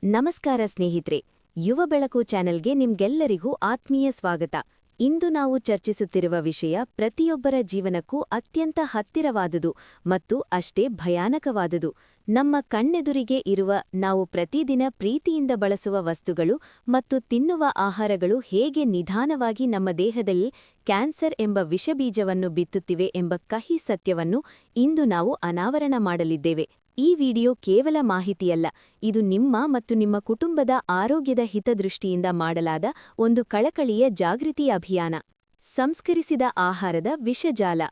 ನಮಸ್ಕಾರ ಸ್ನೇಹಿತರೆ, ಯುವ ಬೆಳಕು ಚಾನೆಲ್ಗೆ ನಿಮ್ಗೆಲ್ಲರಿಗೂ ಆತ್ಮೀಯ ಸ್ವಾಗತ. ಇಂದು ನಾವು ಚರ್ಚಿಸುತ್ತಿರುವ ವಿಷಯ ಪ್ರತಿಯೊಬ್ಬರ ಜೀವನಕ್ಕೂ ಅತ್ಯಂತ ಹತ್ತಿರವಾದುದು ಮತ್ತು ಅಷ್ಟೇ ಭಯಾನಕವಾದುದು. ನಮ್ಮ ಕಣ್ಣೆದುರಿಗೆ ಇರುವ ನಾವು ಪ್ರತಿದಿನ ಪ್ರೀತಿಯಿಂದ ಬಳಸುವ ವಸ್ತುಗಳು ಮತ್ತು ತಿನ್ನುವ ಆಹಾರಗಳು ಹೇಗೆ ನಿಧಾನವಾಗಿ ನಮ್ಮ ದೇಹದಲ್ಲಿ ಕ್ಯಾನ್ಸರ್ ಎಂಬ ವಿಷಬೀಜವನ್ನು ಬಿತ್ತುತ್ತಿವೆ ಎಂಬ ಕಹಿ ಸತ್ಯವನ್ನು ಇಂದು ನಾವು ಅನಾವರಣ ಮಾಡಲಿದ್ದೇವೆ. ಈ ವಿಡಿಯೋ ಕೇವಲ ಮಾಹಿತಿಯಲ್ಲ, ಇದು ನಿಮ್ಮ ಮತ್ತು ನಿಮ್ಮ ಕುಟುಂಬದ ಆರೋಗ್ಯದ ಹಿತದೃಷ್ಟಿಯಿಂದ ಮಾಡಲಾದ ಒಂದು ಕಳಕಳಿಯ ಜಾಗೃತಿ ಅಭಿಯಾನ. ಸಂಸ್ಕರಿಸಿದ ಆಹಾರದ ವಿಷಜಾಲ.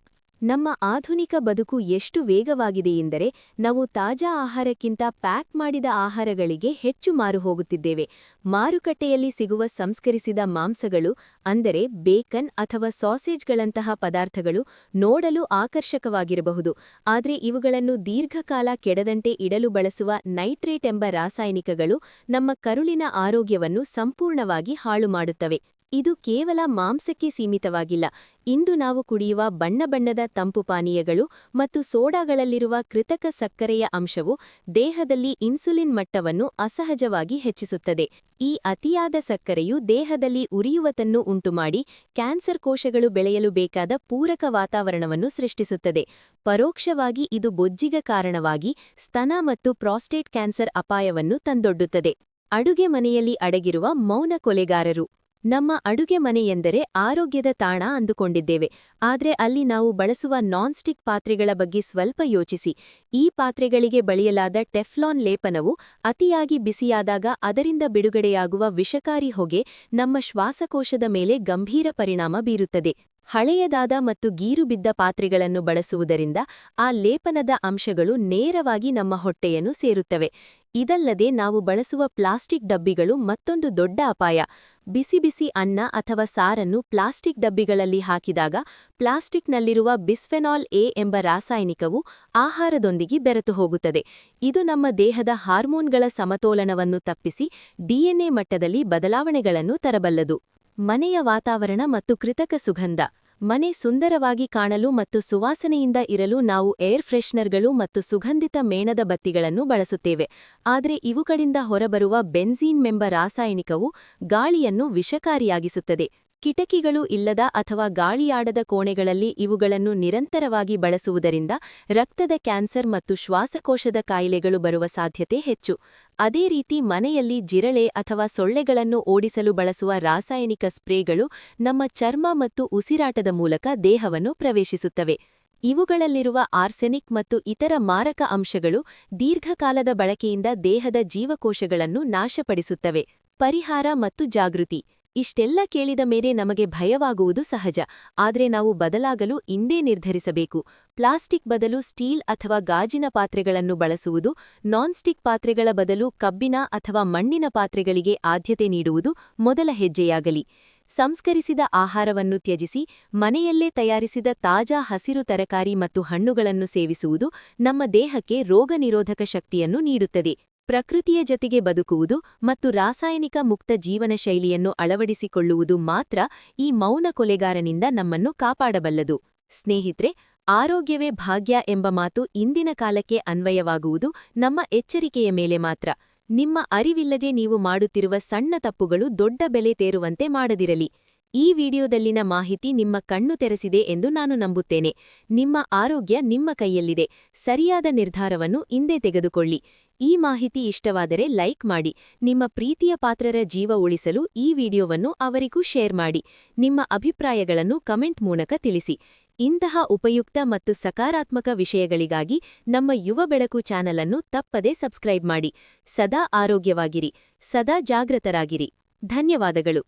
ನಮ್ಮ ಆಧುನಿಕ ಬದುಕು ಎಷ್ಟು ವೇಗವಾಗಿದೆಯೆಂದರೆ ನಾವು ತಾಜಾ ಆಹಾರಕ್ಕಿಂತ ಪ್ಯಾಕ್ ಮಾಡಿದ ಆಹಾರಗಳಿಗೆ ಹೆಚ್ಚು ಮಾರು ಹೋಗುತ್ತಿದ್ದೇವೆ. ಮಾರುಕಟ್ಟೆಯಲ್ಲಿ ಸಿಗುವ ಸಂಸ್ಕರಿಸಿದ ಮಾಂಸಗಳು ಅಂದರೆ ಬೇಕನ್ ಅಥವಾ ಸಾಸೇಜ್ಗಳಂತಹ ಪದಾರ್ಥಗಳು ನೋಡಲು ಆಕರ್ಷಕವಾಗಿರಬಹುದು, ಆದರೆ ಇವುಗಳನ್ನು ದೀರ್ಘಕಾಲ ಕೆಡದಂತೆ ಇಡಲು ಬಳಸುವ ನೈಟ್ರೇಟ್ ಎಂಬ ರಾಸಾಯನಿಕಗಳು ನಮ್ಮ ಕರುಳಿನ ಆರೋಗ್ಯವನ್ನು ಸಂಪೂರ್ಣವಾಗಿ ಹಾಳು ಮಾಡುತ್ತವೆ. ಇದು ಕೇವಲ ಮಾಂಸಕ್ಕೆ ಸೀಮಿತವಾಗಿಲ್ಲ. ಇಂದು ನಾವು ಕುಡಿಯುವ ಬಣ್ಣದ ತಂಪು ಪಾನೀಯಗಳು ಮತ್ತು ಸೋಡಾಗಳಲ್ಲಿರುವ ಕೃತಕ ಸಕ್ಕರೆಯ ಅಂಶವು ದೇಹದಲ್ಲಿ ಇನ್ಸುಲಿನ್ ಮಟ್ಟವನ್ನು ಅಸಹಜವಾಗಿ ಹೆಚ್ಚಿಸುತ್ತದೆ. ಈ ಅತಿಯಾದ ಸಕ್ಕರೆಯು ದೇಹದಲ್ಲಿ ಉರಿಯುವತನ್ನು ಉಂಟುಮಾಡಿ ಕ್ಯಾನ್ಸರ್ ಕೋಶಗಳು ಬೆಳೆಯಲು ಬೇಕಾದ ಪೂರಕ ವಾತಾವರಣವನ್ನು ಸೃಷ್ಟಿಸುತ್ತದೆ. ಪರೋಕ್ಷವಾಗಿ ಇದು ಬೊಜ್ಜಿಗೆ ಕಾರಣವಾಗಿ ಸ್ತನ ಮತ್ತು ಪ್ರಾಸ್ಟೇಟ್ ಕ್ಯಾನ್ಸರ್ ಅಪಾಯವನ್ನು ತಂದೊಡ್ಡುತ್ತದೆ. ಅಡುಗೆ ಮನೆಯಲ್ಲಿ ಅಡಗಿರುವ ಮೌನ ಕೊಲೆಗಾರರು. ನಮ್ಮ ಅಡುಗೆ ಮನೆ ಎಂದರೆ ಆರೋಗ್ಯದ ತಾಣ ಅಂದುಕೊಂಡಿದ್ದೇವೆ, ಆದರೆ ಅಲ್ಲಿ ನಾವು ಬಳಸುವ ನಾನ್ಸ್ಟಿಕ್ ಪಾತ್ರೆಗಳ ಬಗ್ಗೆ ಸ್ವಲ್ಪ ಯೋಚಿಸಿ. ಈ ಪಾತ್ರೆಗಳಿಗೆ ಬಳಿಯಲಾದ ಟೆಫ್ಲಾನ್ ಲೇಪನವು ಅತಿಯಾಗಿ ಬಿಸಿಯಾದಾಗ ಅದರಿಂದ ಬಿಡುಗಡೆಯಾಗುವ ವಿಷಕಾರಿ ಹೊಗೆ ನಮ್ಮ ಶ್ವಾಸಕೋಶದ ಮೇಲೆ ಗಂಭೀರ ಪರಿಣಾಮ ಬೀರುತ್ತದೆ. ಹಳೆಯದಾದ ಮತ್ತು ಗೀರು ಬಿದ್ದ ಪಾತ್ರೆಗಳನ್ನು ಬಳಸುವುದರಿಂದ ಆ ಲೇಪನದ ಅಂಶಗಳು ನೇರವಾಗಿ ನಮ್ಮ ಹೊಟ್ಟೆಯನ್ನು ಸೇರುತ್ತವೆ. ಇದಲ್ಲದೆ ನಾವು ಬಳಸುವ ಪ್ಲಾಸ್ಟಿಕ್ ಡಬ್ಬಿಗಳು ಮತ್ತೊಂದು ದೊಡ್ಡ ಅಪಾಯ. ಬಿಸಿ ಅನ್ನ ಅಥವಾ ಸಾರನ್ನು ಪ್ಲಾಸ್ಟಿಕ್ ಡಬ್ಬಿಗಳಲ್ಲಿ ಹಾಕಿದಾಗ ಪ್ಲಾಸ್ಟಿಕ್ನಲ್ಲಿರುವ ಬಿಸ್ಫೆನಾಲ್ ಎ ಎಂಬ ರಾಸಾಯನಿಕವು ಆಹಾರದೊಂದಿಗೆ ಬೆರೆತು ಹೋಗುತ್ತದೆ. ಇದು ನಮ್ಮ ದೇಹದ ಹಾರ್ಮೋನ್ಗಳ ಸಮತೋಲನವನ್ನು ತಪ್ಪಿಸಿ ಡಿಎನ್ಎ ಮಟ್ಟದಲ್ಲಿ ಬದಲಾವಣೆಗಳನ್ನು ತರಬಲ್ಲದು. ಮನೆಯ ವಾತಾವರಣ ಮತ್ತು ಕೃತಕ ಸುಗಂಧ. ಮನೆ ಸುಂದರವಾಗಿ ಕಾಣಲು ಮತ್ತು ಸುವಾಸನೆಯಿಂದ ಇರಲು ನಾವು ಏರ್ ಫ್ರೆಶ್ನರ್ಗಳು ಮತ್ತು ಸುಗಂಧಿತ ಮೇಣದ ಬತ್ತಿಗಳನ್ನು ಬಳಸುತ್ತೇವೆ, ಆದರೆ ಇವುಗಳಿಂದ ಹೊರಬರುವ ಬೆನ್ಝೀನ್ ಎಂಬ ರಾಸಾಯನಿಕವು ಗಾಳಿಯನ್ನು ವಿಷಕಾರಿಯಾಗಿಸುತ್ತದೆ. ಕಿಟಕಿಗಳು ಇಲ್ಲದ ಅಥವಾ ಗಾಳಿಯಾಡದ ಕೋಣೆಗಳಲ್ಲಿ ಇವುಗಳನ್ನು ನಿರಂತರವಾಗಿ ಬಳಸುವುದರಿಂದ ರಕ್ತದ ಕ್ಯಾನ್ಸರ್ ಮತ್ತು ಶ್ವಾಸಕೋಶದ ಕಾಯಿಲೆಗಳು ಬರುವ ಸಾಧ್ಯತೆ ಹೆಚ್ಚು. ಅದೇ ರೀತಿ ಮನೆಯಲ್ಲಿ ಜಿರಳೆ ಅಥವಾ ಸೊಳ್ಳೆಗಳನ್ನು ಓಡಿಸಲು ಬಳಸುವ ರಾಸಾಯನಿಕ ಸ್ಪ್ರೇಗಳು ನಮ್ಮ ಚರ್ಮ ಮತ್ತು ಉಸಿರಾಟದ ಮೂಲಕ ದೇಹವನ್ನು ಪ್ರವೇಶಿಸುತ್ತವೆ. ಇವುಗಳಲ್ಲಿರುವ ಆರ್ಸೆನಿಕ್ ಮತ್ತು ಇತರ ಮಾರಕ ಅಂಶಗಳು ದೀರ್ಘಕಾಲದ ಬಳಕೆಯಿಂದ ದೇಹದ ಜೀವಕೋಶಗಳನ್ನು ನಾಶಪಡಿಸುತ್ತವೆ. ಪರಿಹಾರ ಮತ್ತು ಜಾಗೃತಿ. ಇಷ್ಟೆಲ್ಲ ಕೇಳಿದ ಮೇಲೆ ನಮಗೆ ಭಯವಾಗುವುದು ಸಹಜ, ಆದರೆ ನಾವು ಬದಲಾಗಲು ಇಂದೇ ನಿರ್ಧರಿಸಬೇಕು. ಪ್ಲಾಸ್ಟಿಕ್ ಬದಲು ಸ್ಟೀಲ್ ಅಥವಾ ಗಾಜಿನ ಪಾತ್ರೆಗಳನ್ನು ಬಳಸುವುದು, ನಾನ್ಸ್ಟಿಕ್ ಪಾತ್ರೆಗಳ ಬದಲು ಕಬ್ಬಿಣ ಅಥವಾ ಮಣ್ಣಿನ ಪಾತ್ರೆಗಳಿಗೆ ಆದ್ಯತೆ ನೀಡುವುದು ಮೊದಲ ಹೆಜ್ಜೆಯಾಗಲಿ. ಸಂಸ್ಕರಿಸಿದ ಆಹಾರವನ್ನು ತ್ಯಜಿಸಿ ಮನೆಯಲ್ಲೇ ತಯಾರಿಸಿದ ತಾಜಾ ಹಸಿರು ತರಕಾರಿ ಮತ್ತು ಹಣ್ಣುಗಳನ್ನು ಸೇವಿಸುವುದು ನಮ್ಮ ದೇಹಕ್ಕೆ ರೋಗನಿರೋಧಕ ಶಕ್ತಿಯನ್ನು ನೀಡುತ್ತದೆ. ಪ್ರಕೃತಿಯ ಜತೆಗೆ ಬದುಕುವುದು ಮತ್ತು ರಾಸಾಯನಿಕ ಮುಕ್ತ ಜೀವನ ಶೈಲಿಯನ್ನು ಅಳವಡಿಸಿಕೊಳ್ಳುವುದು ಮಾತ್ರ ಈ ಮೌನ ಕೊಲೆಗಾರನಿಂದ ನಮ್ಮನ್ನು ಕಾಪಾಡಬಲ್ಲದು. ಸ್ನೇಹಿತರೆ, ಆರೋಗ್ಯವೇ ಭಾಗ್ಯ ಎಂಬ ಮಾತು ಇಂದಿನ ಕಾಲಕ್ಕೆ ಅನ್ವಯವಾಗುವುದು ನಮ್ಮ ಎಚ್ಚರಿಕೆಯ ಮೇಲೆ ಮಾತ್ರ. ನಿಮ್ಮ ಅರಿವಿಲ್ಲದೆ ನೀವು ಮಾಡುತ್ತಿರುವ ಸಣ್ಣ ತಪ್ಪುಗಳು ದೊಡ್ಡ ಬೆಲೆ ತೇರುವಂತೆ ಮಾಡದಿರಲಿ. ಈ ವಿಡಿಯೋದಲ್ಲಿನ ಮಾಹಿತಿ ನಿಮ್ಮ ಕಣ್ಣು ತೆರೆಸಿದೆ ಎಂದು ನಾನು ನಂಬುತ್ತೇನೆ. ನಿಮ್ಮ ಆರೋಗ್ಯ ನಿಮ್ಮ ಕೈಯಲ್ಲಿದೆ. ಸರಿಯಾದ ನಿರ್ಧಾರವನ್ನು ಇಂದೇ ತೆಗೆದುಕೊಳ್ಳಿ. ಈ ಮಾಹಿತಿ ಇಷ್ಟವಾದರೆ ಲೈಕ್ ಮಾಡಿ. ನಿಮ್ಮ ಪ್ರೀತಿಯ ಪಾತ್ರರ ಜೀವ ಉಳಿಸಲು ಈ ವಿಡಿಯೋವನ್ನು ಅವರಿಗೂ ಶೇರ್ ಮಾಡಿ. ನಿಮ್ಮ ಅಭಿಪ್ರಾಯಗಳನ್ನು ಕಮೆಂಟ್ ಮೂಲಕ ತಿಳಿಸಿ. ಇಂತಹ ಉಪಯುಕ್ತ ಮತ್ತು ಸಕಾರಾತ್ಮಕ ವಿಷಯಗಳಿಗಾಗಿ ನಮ್ಮ ಯುವ ಬೆಳಕು ಚಾನಲ್ ಅನ್ನು ತಪ್ಪದೇ ಸಬ್ಸ್ಕ್ರೈಬ್ ಮಾಡಿ. ಸದಾ ಆರೋಗ್ಯವಾಗಿರಿ, ಸದಾ ಜಾಗೃತರಾಗಿರಿ. ಧನ್ಯವಾದಗಳು.